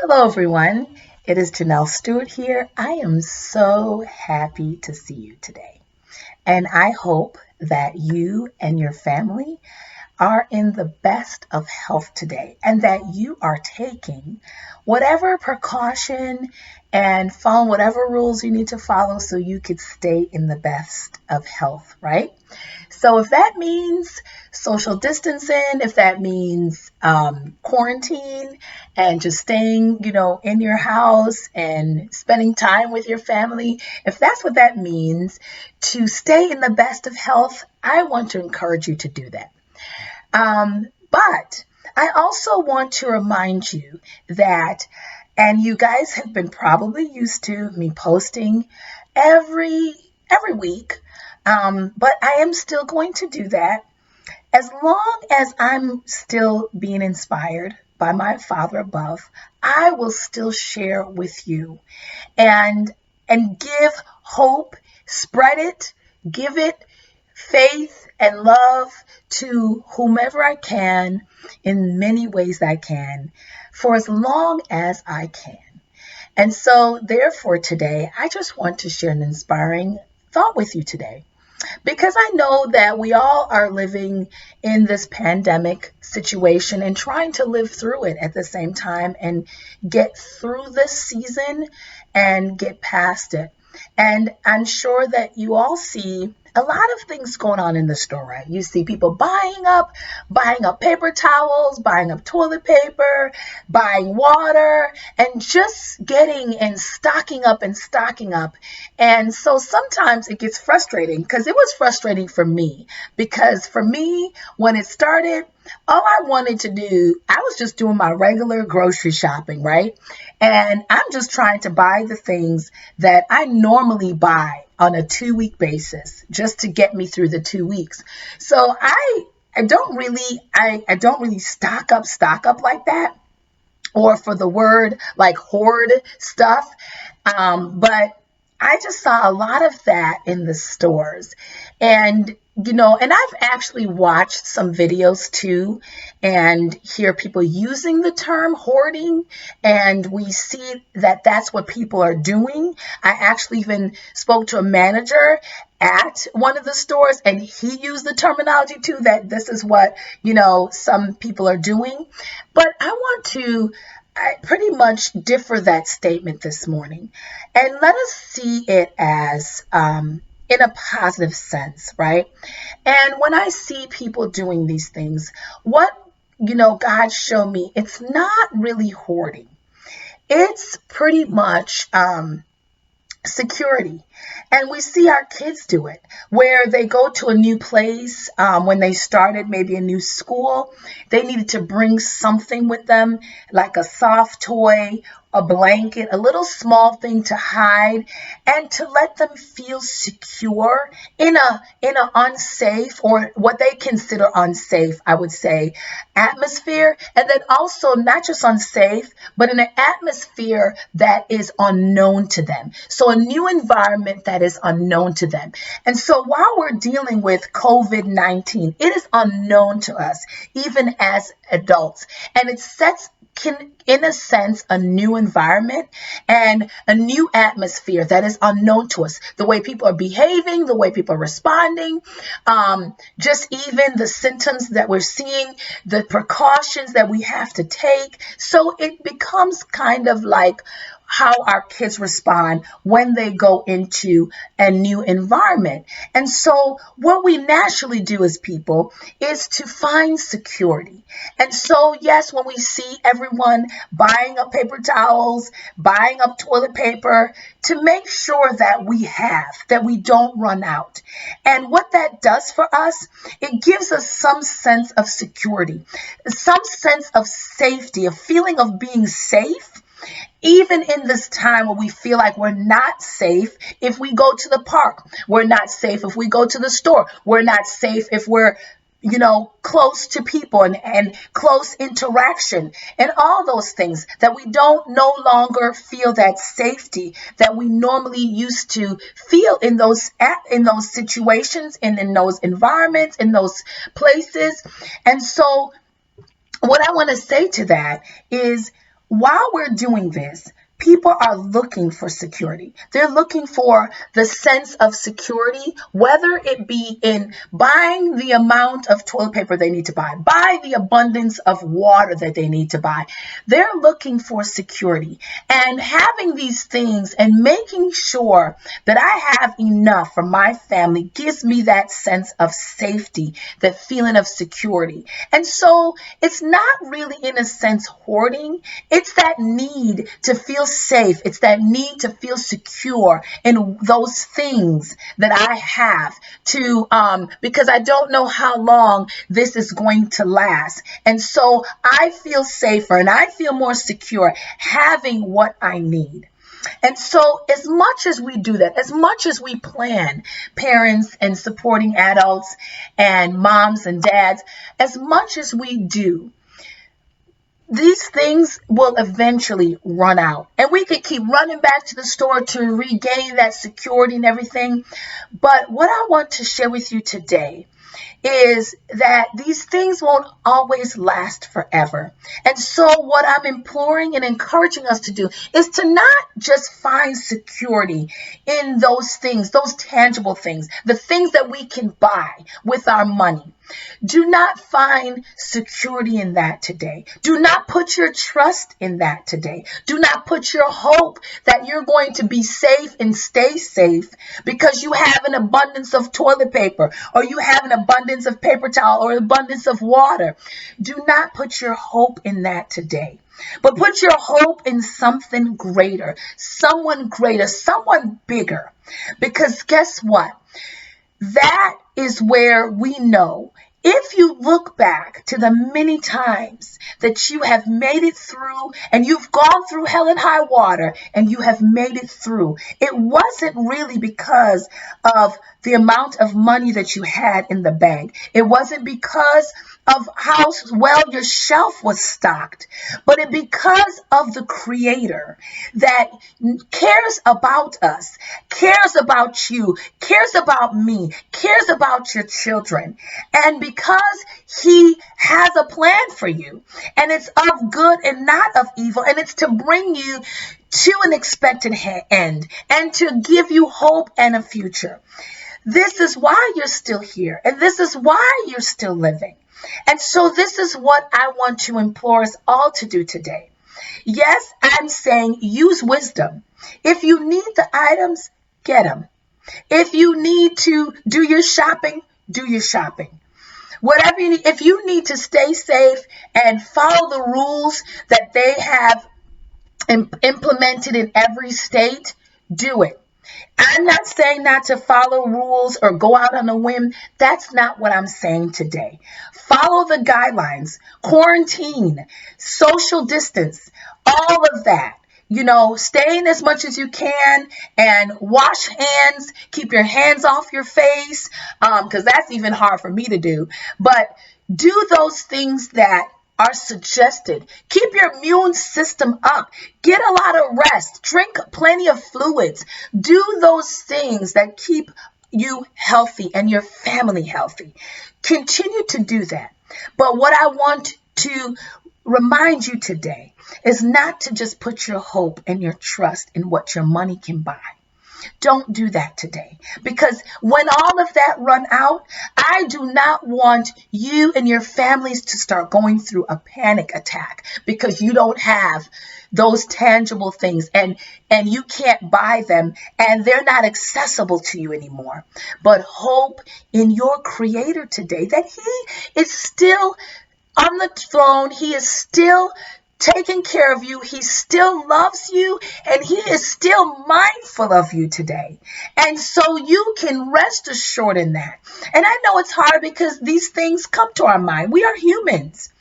Hello, everyone. It is Janelle Stewart here. I am so happy to see you today. And I hope that you and your family are in the best of health today and that you are taking whatever precaution and follow whatever rules you need to follow so you could stay in the best of health, right? So if that means social distancing, if that means quarantine and just staying, in your house and spending time with your family, if that's what that means to stay in the best of health, I want to encourage you to do that. But I also want to remind you that, and you guys have been probably used to me posting every every week, but I am still going to do that as long as I'm still being inspired by my Father above. I will still share with you and give hope, spread it, give it faith and love to whomever I can in many ways that I can for as long as I can. And so, therefore, today, I just want to share an inspiring thought with you today because I know that we all are living in this pandemic situation and trying to live through it at the same time and get through this season and get past it. And I'm sure that you all see a lot of things going on in the store, right? You see people buying up paper towels, buying up toilet paper, buying water, and just getting and stocking up and stocking up. And so sometimes it gets frustrating because it was frustrating for me. Because for me, when it started, all I wanted to do, I was just doing my regular grocery shopping, right? And I'm just trying to buy the things that I normally buy on a 2 week basis just to get me through the 2 weeks. So I don't really stock up like that, or for the word like hoard stuff. But I just saw a lot of that in the stores. And, and I've actually watched some videos too and hear people using the term hoarding. And we see that that's what people are doing. I actually even spoke to a manager at one of the stores and he used the terminology too, that this is what, some people are doing. But I pretty much differ that statement this morning. And let us see it as in a positive sense, right? And when I see people doing these things, what, God showed me, it's not really hoarding. It's pretty much security. And we see our kids do it where they go to a new place. When they started maybe a new school, they needed to bring something with them, like a soft toy, a blanket, a little small thing to hide and to let them feel secure in a unsafe, or what they consider unsafe, I would say, atmosphere. And then also not just unsafe, but in an atmosphere that is unknown to them. So a new environment that is unknown to them. And so while we're dealing with COVID-19, it is unknown to us, even as adults. And it can, in a sense, a new environment and a new atmosphere that is unknown to us. The way people are behaving, the way people are responding, just even the symptoms that we're seeing, the precautions that we have to take. So it becomes kind of like how our kids respond when they go into a new environment. And so what we naturally do as people is to find security. And so, yes, when we see everyone buying up paper towels, buying up toilet paper, to make sure that that we don't run out. And what that does for us, it gives us some sense of security, some sense of safety, a feeling of being safe even in this time where we feel like we're not safe. If we go to the park, we're not safe. If we go to the store, we're not safe. If we're close to people and close interaction and all those things, that we don't no longer feel that safety that we normally used to feel in those situations and in those environments, in those places. And so what I want to say to that is, while we're doing this, people are looking for security. They're looking for the sense of security, whether it be in buying the amount of toilet paper they need to buy the abundance of water that they need to buy. They're looking for security. And having these things and making sure that I have enough for my family gives me that sense of safety, that feeling of security. And so it's not really, in a sense, hoarding. It's that need to feel safe. It's that need to feel secure in those things that I have to, because I don't know how long this is going to last. And so I feel safer and I feel more secure having what I need. And so, as much as we do that, as much as we plan, parents and supporting adults and moms and dads, as much as we do, these things will eventually run out. And we could keep running back to the store to regain that security and everything. But what I want to share with you today is that these things won't always last forever. And so what I'm imploring and encouraging us to do is to not just find security in those things, those tangible things, the things that we can buy with our money. Do not find security in that today. Do not put your trust in that today. Do not put your hope that you're going to be safe and stay safe because you have an abundance of toilet paper or you have an abundance of paper towel or an abundance of water. Do not put your hope in that today. But put your hope in something greater, someone bigger. Because guess what? That is where we know, if you look back to the many times that you have made it through and you've gone through hell and high water and you have made it through, it wasn't really because of the amount of money that you had in the bank. It wasn't because of how well your shelf was stocked, but it because of the Creator that cares about us, cares about you, cares about me, cares about your children. And because He has a plan for you, and it's of good and not of evil, and it's to bring you to an expected end and to give you hope and a future. This is why you're still here, and this is why you're still living. And so this is what I want to implore us all to do today. Yes, I'm saying use wisdom. If you need the items, get them. If you need to do your shopping, do your shopping. Whatever you need, if you need to stay safe and follow the rules that they have implemented in every state, do it. I'm not saying not to follow rules or go out on a whim. That's not what I'm saying today. Follow the guidelines, quarantine, social distance, all of that. Stay in as much as you can and wash hands. Keep your hands off your face, because that's even hard for me to do. But do those things that are suggested. Keep your immune system up. Get a lot of rest. Drink plenty of fluids. Do those things that keep you healthy and your family healthy. Continue to do that. But what I want to remind you today is not to just put your hope and your trust in what your money can buy. Don't do that today, because when all of that run out, I do not want you and your families to start going through a panic attack because you don't have those tangible things and you can't buy them and they're not accessible to you anymore. But hope in your Creator today that He is still on the throne. He is still taking care of you. He still loves you and He is still mindful of you today. And so you can rest assured in that. And I know it's hard because these things come to our mind. We are humans.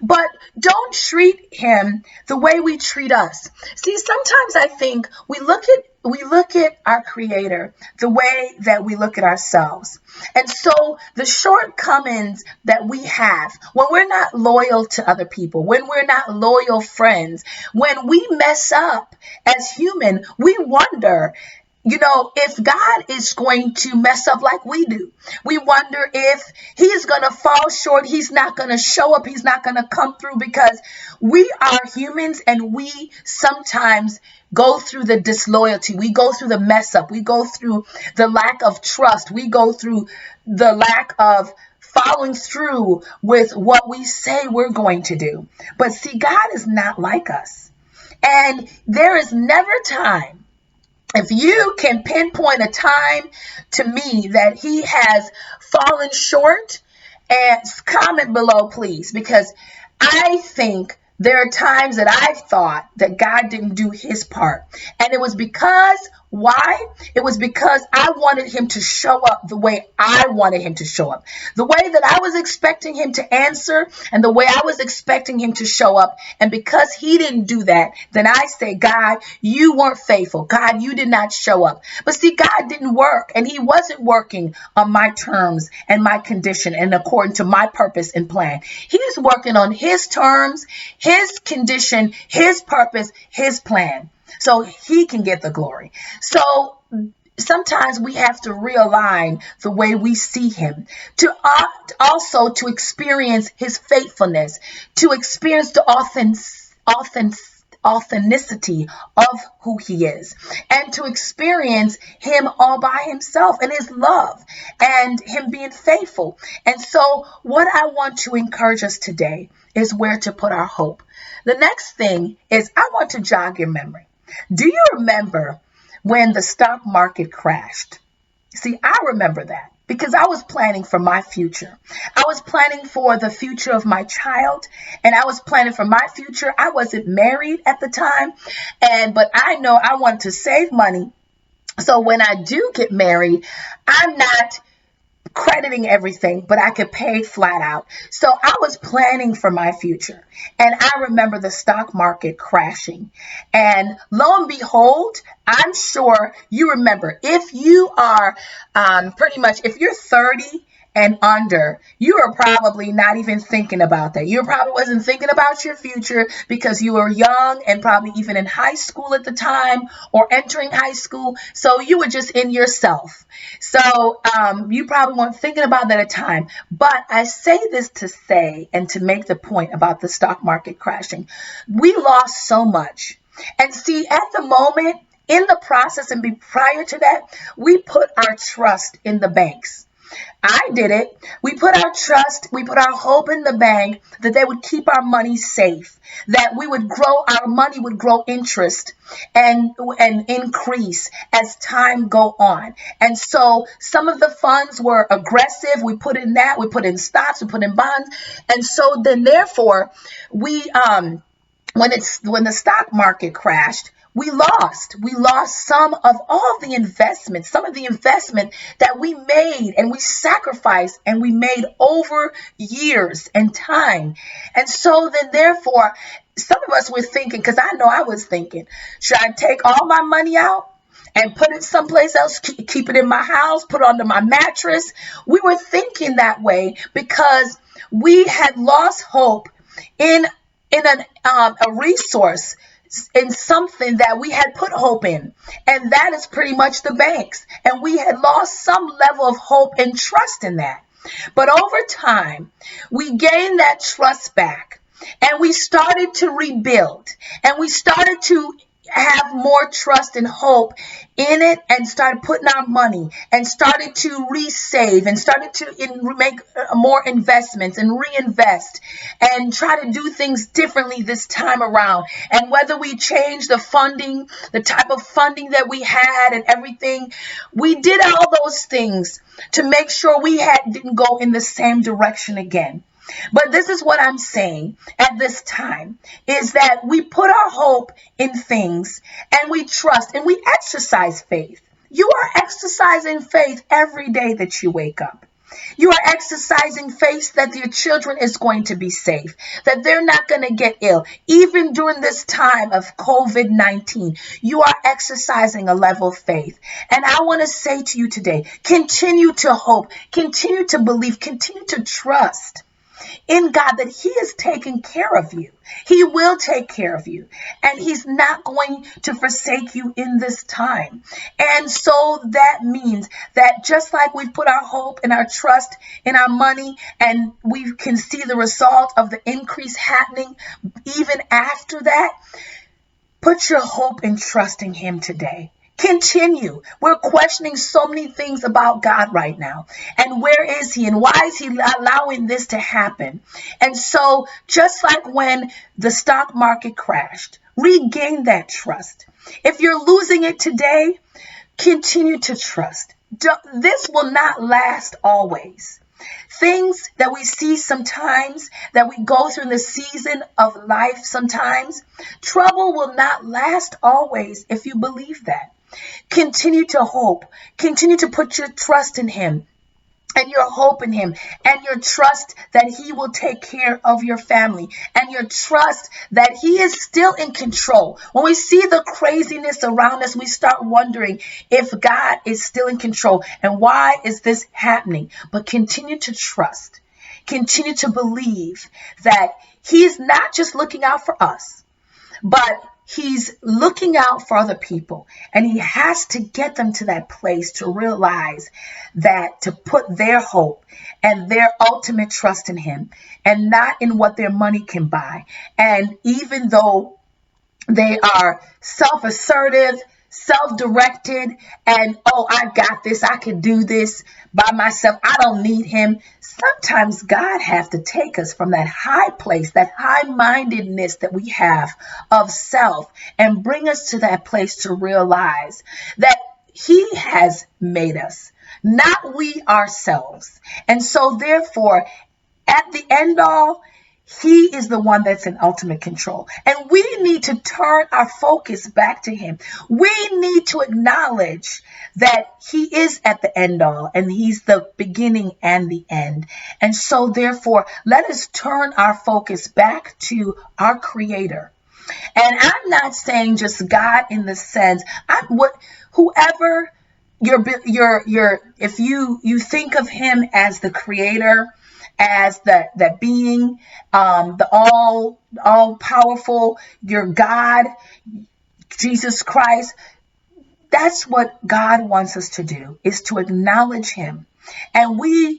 But don't treat Him the way we treat us. See, sometimes I think we look at our Creator the way that we look at ourselves. And so the shortcomings that we have, when we're not loyal to other people, when we're not loyal friends, when we mess up as human, we wonder, if God is going to mess up like we do, we wonder if he's going to fall short. He's not going to show up. He's not going to come through because we are humans and we sometimes go through the disloyalty. We go through the mess up. We go through the lack of trust. We go through the lack of following through with what we say we're going to do. But see, God is not like us. And there is never time. If you can pinpoint a time to me that he has fallen short, and comment below, please, because I think there are times that I've thought that God didn't do his part. And it was because, why? It was because I wanted him to show up the way I wanted him to show up. The way that I was expecting him to answer and the way I was expecting him to show up. And because he didn't do that, then I say, God, you weren't faithful. God, you did not show up. But see, God didn't work, and he wasn't working on my terms and my condition and according to my purpose and plan. He's working on his terms, his condition, his purpose, his plan, so he can get the glory. So sometimes we have to realign the way we see him, to also to experience his faithfulness, to experience the authenticity of who he is, and to experience him all by himself and his love and him being faithful. And so what I want to encourage us today is where to put our hope. The next thing is I want to jog your memory. Do you remember when the stock market crashed? See, I remember that because I was planning for my future. I was planning for the future of my child, and I was planning for my future. I wasn't married at the time, but I know I want to save money. So when I do get married, I'm not crediting everything, but I could pay flat out. So I was planning for my future. And I remember the stock market crashing. And lo and behold, I'm sure you remember, if you are pretty much, if you're 30 and under, you are probably not even thinking about that. You probably wasn't thinking about your future because you were young and probably even in high school at the time or entering high school. So you were just in yourself. So you probably weren't thinking about that at the time. But I say this to say and to make the point about the stock market crashing. We lost so much. And see, at the moment, in the process and prior to that, we put our trust in the banks. I did it. We put our trust, we put our hope in the bank that they would keep our money safe, that we would grow, our money would grow interest and increase as time go on. And so some of the funds were aggressive. We put in that, we put in stocks, we put in bonds. And so then therefore we, when the stock market crashed, we lost some of all the investment, some of the investment that we made and we sacrificed and we made over years and time. And so then therefore, some of us were thinking, because I know I was thinking, should I take all my money out and put it someplace else, keep it in my house, put it under my mattress? We were thinking that way because we had lost hope in a resource, in something that we had put hope in, and that is pretty much the banks. And we had lost some level of hope and trust in that. But over time, we gained that trust back, and we started to rebuild, and we started to have more trust and hope in it, and started putting our money and started to resave and started to make more investments and reinvest and try to do things differently this time around. And whether we changed the funding, the type of funding that we had and everything, we did all those things to make sure we didn't go in the same direction again. But this is what I'm saying at this time, is that we put our hope in things and we trust and we exercise faith. You are exercising faith every day that you wake up. You are exercising faith that your children is going to be safe, that they're not going to get ill. Even during this time of COVID-19, you are exercising a level of faith. And I want to say to you today, continue to hope, continue to believe, continue to trust. in God that he is taking care of you. He will take care of you, and he's not going to forsake you in this time. And so that means that just like we put our hope and our trust in our money, and we can see the result of the increase happening even after that, put your hope and trust in him today. Continue. We're questioning so many things about God right now. And where is he? And why is he allowing this to happen? And so just like when the stock market crashed, regain that trust. If you're losing it today, continue to trust. This will not last always. Things that we see sometimes, that we go through in the season of life sometimes, trouble will not last always if you believe that. Continue to hope. Continue to put your trust in him and your hope in him and your trust that he will take care of your family and your trust that he is still in control. When we see the craziness around us, we start wondering if God is still in control and why is this happening? But continue to trust. Continue to believe that he's not just looking out for us, but he's looking out for other people, and he has to get them to that place to realize that, to put their hope and their ultimate trust in him and not in what their money can buy. And even though they are self-assertive, self-directed, and, oh, I got this, I can do this by myself, I don't need him. Sometimes God has to take us from that high place, that high-mindedness that we have of self, and bring us to that place to realize that he has made us, not we ourselves. And so therefore, at the end all, he is the one that's in ultimate control. And we need to turn our focus back to him. We need to acknowledge that he is at the end all, and he's the beginning and the end. And so therefore, let us turn our focus back to our Creator. And I'm not saying just God in the sense, whoever if you think of him as the Creator, as that being, the all powerful, your God, Jesus Christ. That's what God wants us to do, is to acknowledge him. And we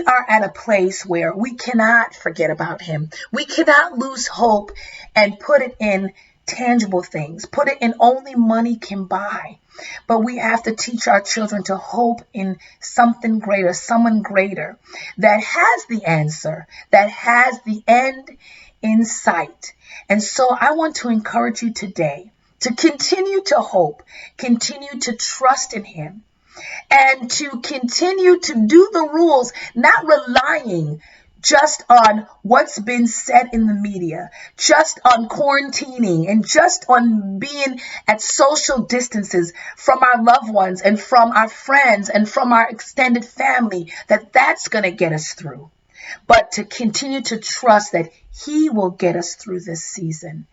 are at a place where we cannot forget about him. We cannot lose hope and put it in tangible things, put it in only money can buy. But we have to teach our children to hope in something greater, someone greater that has the answer, that has the end in sight. And so I want to encourage you today to continue to hope, continue to trust in him, and to continue to do the rules, not relying just on what's been said in the media, just on quarantining, and just on being at social distances from our loved ones and from our friends and from our extended family, that's going to get us through. But to continue to trust that he will get us through this season.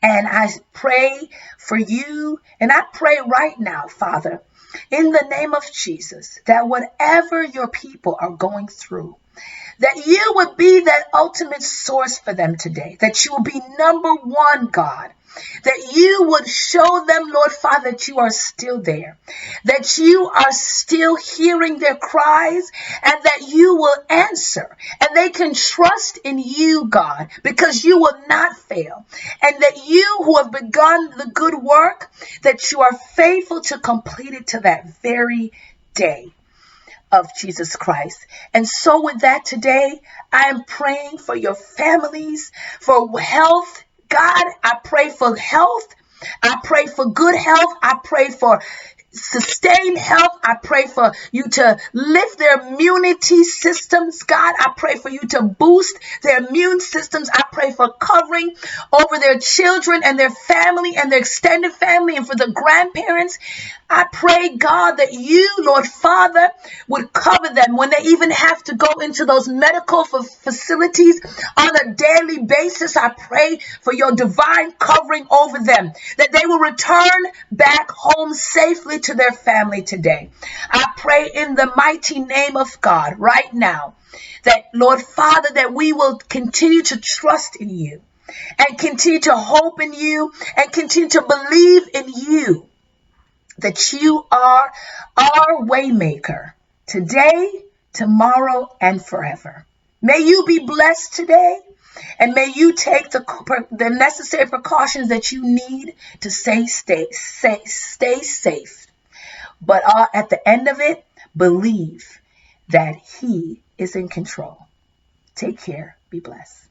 And I pray for you, and I pray right now, Father, in the name of Jesus, that whatever your people are going through, that you would be that ultimate source for them today, that you will be number one, God, that you would show them, Lord Father, that you are still there, that you are still hearing their cries, and that you will answer, and they can trust in you, God, because you will not fail, and that you who have begun the good work, that you are faithful to complete it to that very day of Jesus Christ. And so with that today, I am praying for your families, for health. God, I pray for health. I pray for good health. I pray for sustained health. I pray for you to lift their immunity systems. God, I pray for you to boost their immune systems. I pray for covering over their children and their family and their extended family, and for the grandparents. I pray, God, that you, Lord Father, would cover them when they even have to go into those medical facilities on a daily basis. I pray for your divine covering over them, that they will return back home safely to their family today. I pray in the mighty name of God right now that, Lord Father, that we will continue to trust in you and continue to hope in you and continue to believe in you, that you are our waymaker today, tomorrow, and forever. May you be blessed today, and may you take the necessary precautions that you need to stay safe. But at the end of it, believe that He is in control. Take care. Be blessed.